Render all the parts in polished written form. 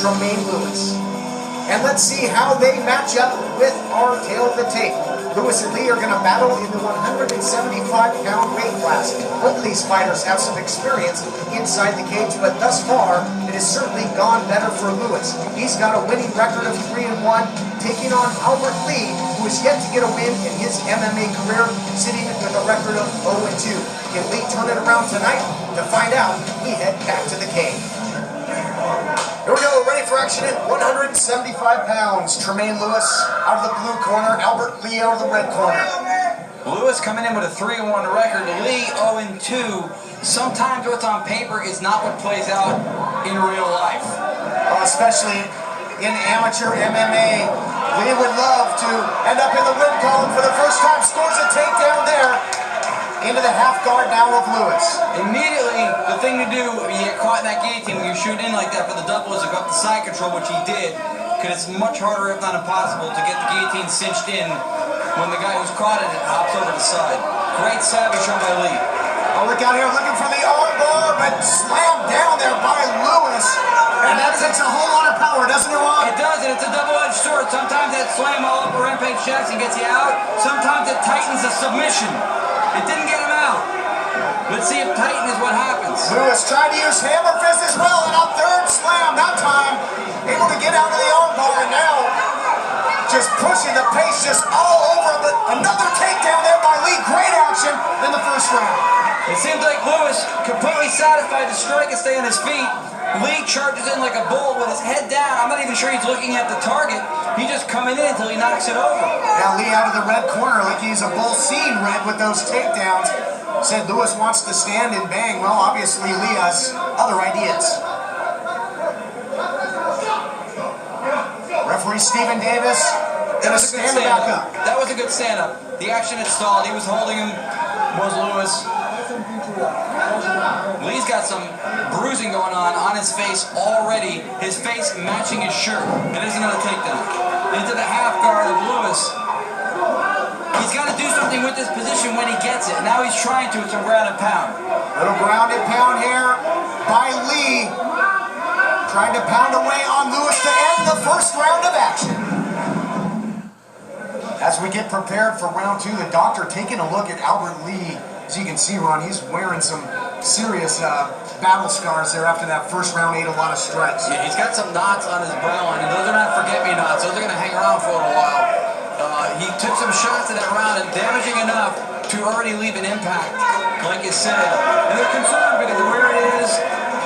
Tramaine Lewis. And let's see how they match up with our tail of the tape. Lewis and Lee are going to battle in the 175-pound weight class. Both these fighters have some experience inside the cage, but thus far, it has certainly gone better for Lewis. He's got a winning record of 3-1, taking on Albert Lee, who is yet to get a win in his MMA career, sitting with a record of 0-2. Can Lee turn it around tonight? To find out, we head back to the cage. Here we go, ready for action at 175 pounds. Tramaine Lewis out of the blue corner, Albert Lee out of the red corner. Lewis coming in with a 3-1 record, Lee 0-2. Sometimes what's on paper is not what plays out in real life. Especially in amateur MMA. Lee would love to end up in the win column for the first time. Scores a takedown there. Into the half guard now of Lewis. Immediately, the thing to do when you get caught in that guillotine, when you shoot in like that for the double, is to go up the side control, which he did, because it's much harder, if not impossible, to get the guillotine cinched in when the guy who's caught in it hops over the side. Great savvy shown by Lee. Oh, look out here, looking for the arm bar, but slammed down there by Lewis. And that takes a whole lot of power, doesn't it, Ron? It does, and it's a double-edged sword. Sometimes that slam all over Rampage Jackson gets you out. Sometimes it tightens a submission. It didn't get him out. Let's see if tighten is what happens. Lewis tried to use hammer fist as well, and a third slam that time. Able to get out of the arm bar, and now just pushing the pace just all over. But another takedown there by Lee. Great action in the first round. It seems like Lewis completely satisfied to strike and stay on his feet. Lee charges in like a bull with his head down. I'm not even sure he's looking at the target. He's just coming in until he knocks it over. Now Lee out of the red corner like he's a bull seen red with those takedowns. Said Lewis wants to stand and bang. Well, obviously Lee has other ideas. Referee Stephen Davis gonna stand back up. That was a good stand-up. The action had stalled. He was holding him, was Lewis. Lee's got some bruising going on his face already. His face matching his shirt. And there's another takedown. Into the half guard of Lewis. He's got to do something with this position when he gets it. Now he's trying to with some ground and pound. Little ground and pound here by Lee. Trying to pound away on Lewis to end the first round of action. As we get prepared for round two, the doctor taking a look at Albert Lee. As you can see, Ron, he's wearing some serious battle scars there after that first round, ate a lot of strikes. Yeah, he's got some knots on his brow line, and those are not forget-me-nots. Those are going to hang around for a little while. He took some shots in that round, and damaging enough to already leave an impact, like you said. And they're concerned because of where it is,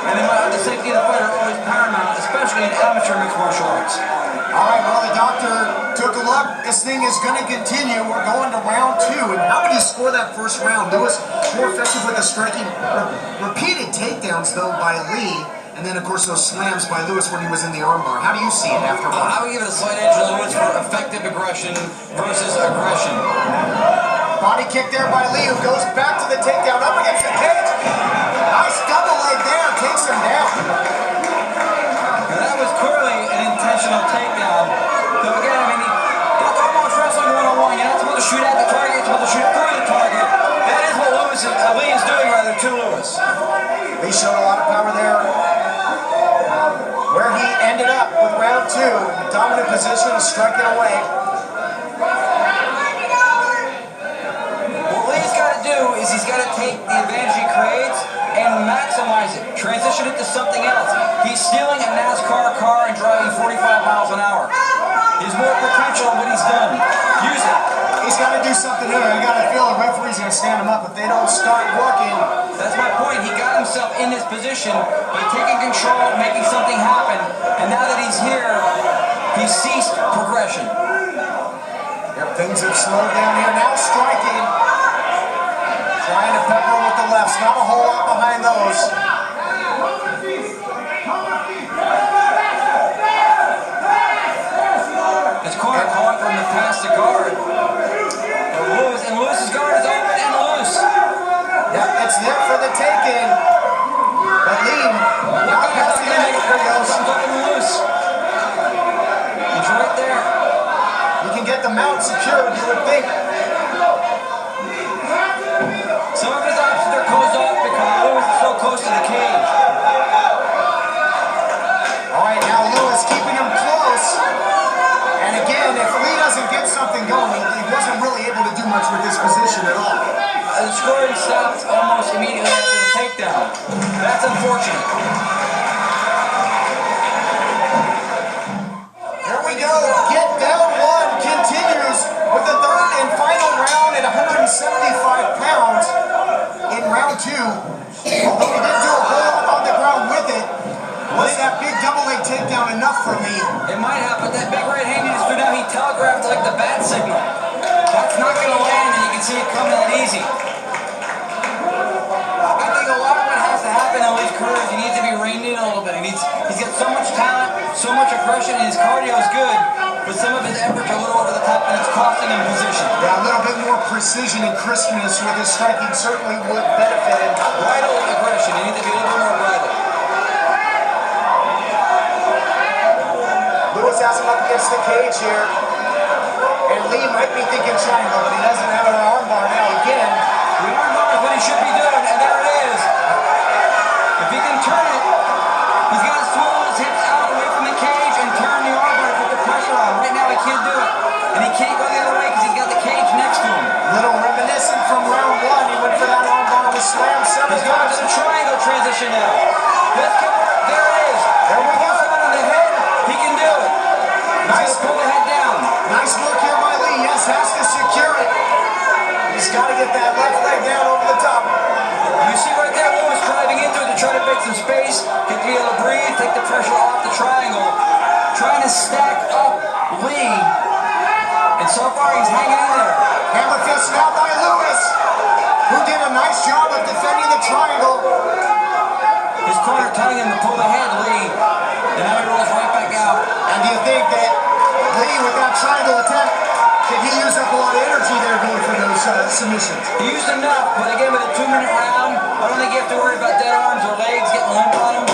and they might have the safety of the fighter always paramount, especially in amateur mixed martial arts. All right, well, the doctor took a look. This thing is going to continue. We're going to round two. And how did he score that first round? Lewis more effective with the striking. Repeated takedowns, though, by Lee. And then, of course, those slams by Lewis when he was in the armbar. How do you see it after one? I would give it a slight edge to Lewis for effective aggression versus aggression. Body kick there by Lee, who goes back to the takedown up against the cage. Nice double leg there. Takes him down. Now, that was clearly an intentional takedown. So again, I mean, that's almost wrestling 101. You're not supposed to shoot at the target, you're supposed to shoot through the target. That is what Lee is doing rather to Lewis. Lee showed a lot of power there. Where he ended up with round two, in the dominant position, striking away. What Lee's got to do is he's got to take the advantage he creates and maximize it. Transition it to something else. He's stealing a NASCAR car and driving 45 miles an hour. There's more potential in what he's done. Use it. He's got to do something here. I got to feel the referee's going to stand him up if they don't start working. That's my point. He got himself in this position by taking control, making something happen. And now that he's here, he's ceased progression. Yep, things have slowed down here. Now striking. Trying to pepper with the lefts. Not a whole lot behind those. His corner calling for him to pass the guard. Lewis, and Lewis's guard is open and loose. Yep, it's there for the taking. But Lee, now passing the neck. There he goes. Open and loose. He's right there. We can get the mount secured, you would think. Some of his options are closed off because Lewis is so close to the cage. All right, now Lewis scoring stopped almost immediately after the takedown. That's unfortunate. Here we go. Get Down 1 continues with the third and final round at 175 pounds in round 2. Although he didn't do a whole lot on the ground with it, was that big double leg takedown enough for Lee? It might have, but that big right hand he just threw down, he telegraphed like the bat signal. That's not going to land, and you can see it coming that easy. I think a lot of what has to happen in Lee's career is he needs to be reined in a little bit. He's got so much talent, so much aggression, and his cardio is good, but some of his efforts are a little over the top, and it's costing him position. Yeah, a little bit more precision and crispness with his striking certainly would benefit him. Bridle aggression, he needs to be a little bit more bridle. Lewis has him up against the cage here. And Lee might be thinking triangle, but he doesn't have an arm bar now again. The arm bar is what he should be doing, and there it is. If he can turn it, he's got to swivel his hips out away from the cage and turn the arm bar to put the pressure on. Right now he can't do it. And he can't go the other way because he's got the cage next to him. Little reminiscent from round 1. He went for that arm bar with slam several He's going times. to the triangle transition now. This cover, there it is. There we go. On the head, he can do it. He's going to pull the head down. Nice work here by Lee. Yes, has to secure it. He's got to get that left leg down over the top. You see right there, Lewis driving into it to try to make some space, get to be able to breathe, take the pressure off the triangle, trying to stack up Lee. And so far, he's hanging in there. Hammer fist now by Lewis, who did a nice job of defending the triangle. His corner telling him to pull the head, Lee. And now he rolls right back out. And do you think that Lee, with that triangle attempt, did he use up a lot of energy there going for those submissions? He used enough, but again, with a 2-minute round, I don't think you have to worry about dead arms or legs getting limp on him.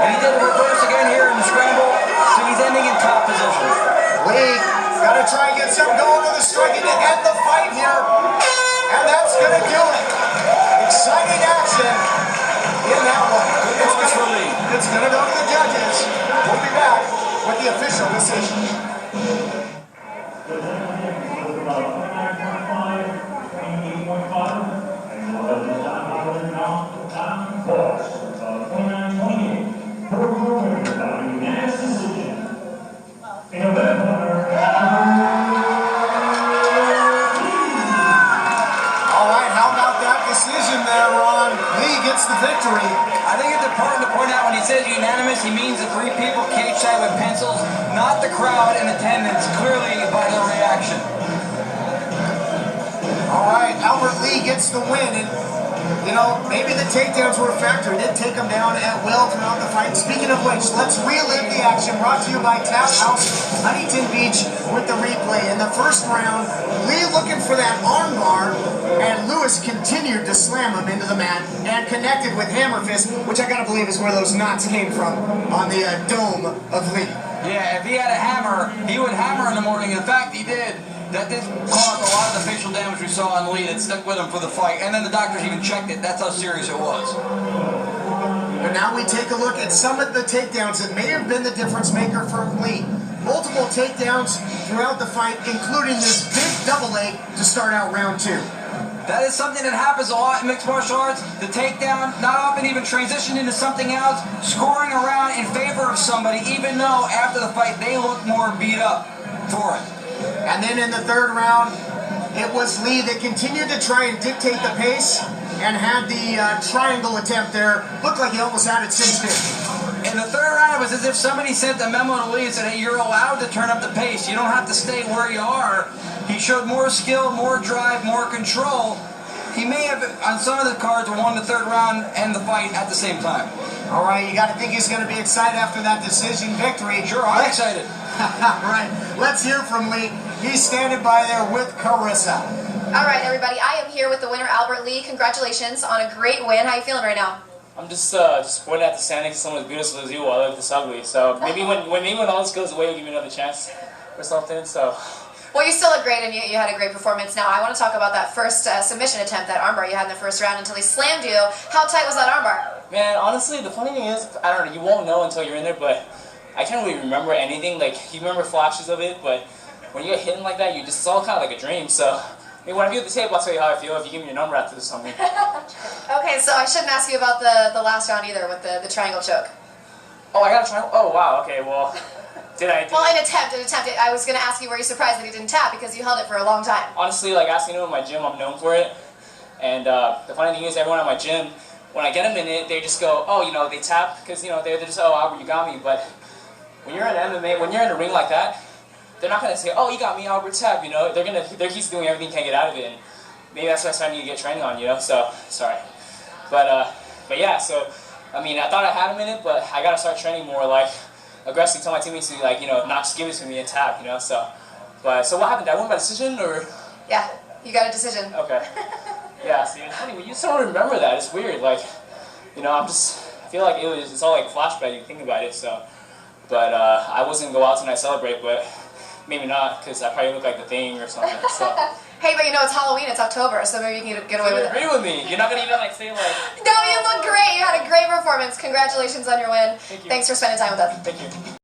And he did the reverse again here in the scramble, so he's ending in top position. Lee, got to try and get something going with the striking to end the fight here. And that's going to do it. Exciting action in that one. It's going to go to the judges. We'll be back with the official decision. The victory. I think it's important to point out when he says unanimous, he means the 3 people cage side with pencils, not the crowd in attendance, clearly by their reaction. All right, Albert Lee gets the win, and you know, maybe the takedowns were a factor. He did take him down at will throughout the fight. Speaking of which, let's relive the action brought to you by Tap House Huntington Beach with the replay. In the first round, Lee looking for that arm bar, and Lewis continued to slam him into the mat and connected with hammer fist, which I gotta believe is where those knots came from on the dome of Lee. Yeah, if he had a hammer, he would hammer in the morning. In fact, he did. That did cause a lot of the facial damage we saw on Lee that stuck with him for the fight. And then the doctors even checked it. That's how serious it was. But now we take a look at some of the takedowns that may have been the difference maker for Lee. Multiple takedowns throughout the fight, including this big double leg to start out round 2. That is something that happens a lot in mixed martial arts. The takedown, not often even transitioned into something else, scoring around in favor of somebody, even though after the fight they look more beat up for it. And then in the third round, it was Lee that continued to try and dictate the pace and had the triangle attempt there. Looked like he almost had it cinched in. In the third round, it was as if somebody sent a memo to Lee and said, hey, you're allowed to turn up the pace. You don't have to stay where you are. He showed more skill, more drive, more control. He may have, on some of the cards, won the third round and the fight at the same time. All right, you got to think he's going to be excited after that decision victory. Sure, I'm excited. Right, let's hear from Lee. He's standing by there with Carissa. All right, everybody, I am here with the winner, Albert Lee. Congratulations on a great win. How are you feeling right now? I'm just pointing at the standing. Someone as beautiful as you. I look this ugly. So maybe when all this goes away, we'll give you another chance or something. So. Well, you still look great, and you had a great performance. Now, I want to talk about that first submission attempt, that armbar you had in the first round until he slammed you. How tight was that armbar? Man, honestly, the funny thing is, I don't know, you won't know until you're in there, but I can't really remember anything. Like, you remember flashes of it, but when you get hit like that, it's all kind of like a dream. So mean, when I view the tape, I'll tell you how I feel if you give me your number after this something. Okay, so I shouldn't ask you about the last round either with the triangle choke. Oh, I got a triangle? Oh, wow, okay, well, did I? Well, an attempt. I was going to ask you, were you surprised that he didn't tap because you held it for a long time? Honestly, like, asking him in my gym, I'm known for it. And the funny thing is, everyone at my gym, when I get a minute, they just go, oh, you know, they tap, because, you know, they're just, oh, Albert, you got me. But when you're in MMA, when you're in a ring like that, they're not going to say, oh, you got me, Albert, tap, you know? They're he's doing everything he can get out of it. And maybe that's what I need to get training on, you know? So, sorry. But yeah, so, I mean, I thought I had a minute, but I got to start training more, like, aggressively tell my teammates to, like, you know, not just give it to me and tap, you know? So what happened? Did I win by decision, or? Yeah, you got a decision. Okay. Yeah, see, it's funny, but you still don't remember that. It's weird, like, you know, I feel like it's all like flashback, you think about it, so. But I wasn't go out tonight celebrate, but maybe not, because I probably look like the Thing or something, so. Hey, but you know, it's Halloween, it's October, so maybe you can get away with it. Agree with me. You're not going to even, like, say, like. No, you look great. You had a great performance. Congratulations on your win. Thank you. Thanks for spending time with us. Thank you.